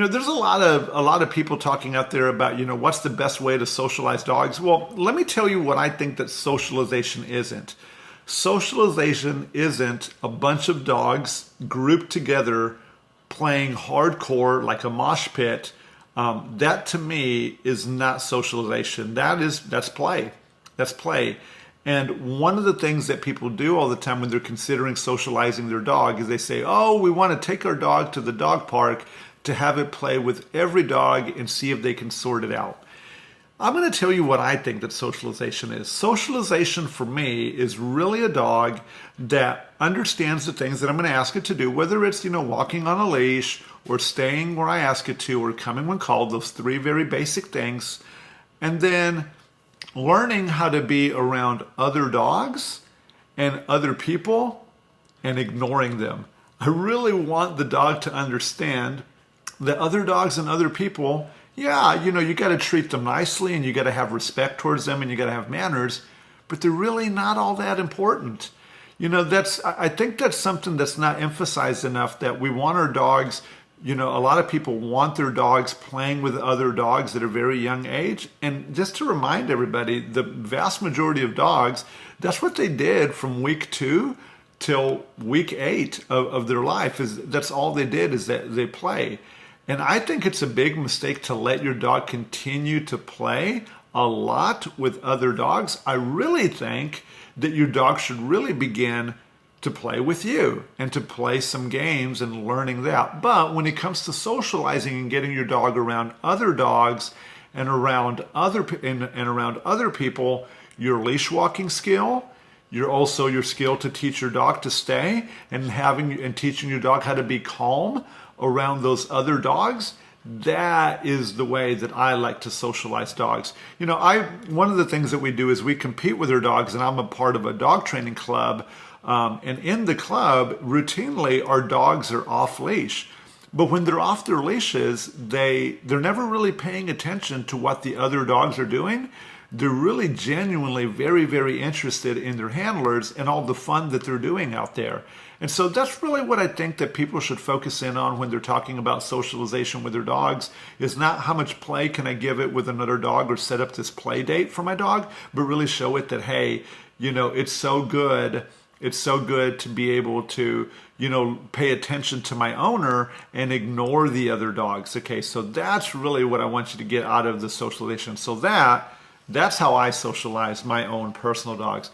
There's a lot of people talking out there about, what's the best way to socialize dogs. Well, let me tell you what I think that socialization isn't. Socialization isn't a bunch of dogs grouped together playing hardcore like a mosh pit. That to me is not socialization. That's play. That's play. And one of the things that people do all the time when they're considering socializing their dog is they say, oh, we want to take our dog to the dog park to have it play with every dog and see if they can sort it out. I'm going to tell you what I think that socialization is. Socialization for me is really a dog that understands the things that I'm going to ask it to do, whether it's, walking on a leash or staying where I ask it to or coming when called, those three very basic things. And then learning how to be around other dogs and other people and ignoring them. I really want the dog to understand that other dogs and other people, yeah, you got to treat them nicely and you got to have respect towards them and you got to have manners, but they're really not all that important. I think that's something that's not emphasized enough, that we want our dogs, a lot of people want their dogs playing with other dogs at a very young age. And just to remind everybody, the vast majority of dogs, that's what they did from week 2 till week 8 of their life. That's all they did, is that they play. And I think it's a big mistake to let your dog continue to play a lot with other dogs. I really think that your dog should really begin to play with you and to play some games and learning that. But when it comes to socializing and getting your dog around other dogs and around other people, your leash walking skill, your skill to teach your dog to stay and teaching your dog how to be calm around those other dogs, that is the way that I like to socialize dogs. One of the things that we do is we compete with our dogs, and I'm a part of a dog training club. And in the club, routinely, our dogs are off leash. But when they're off their leashes, they're never really paying attention to what the other dogs are doing. They're really genuinely very, very interested in their handlers and all the fun that they're doing out there. And so that's really what I think that people should focus in on when they're talking about socialization with their dogs, is not how much play can I give it with another dog or set up this play date for my dog, but really show it that, hey, it's so good. It's so good to be able to, pay attention to my owner and ignore the other dogs. Okay, so that's really what I want you to get out of the socialization. So that's how I socialize my own personal dogs.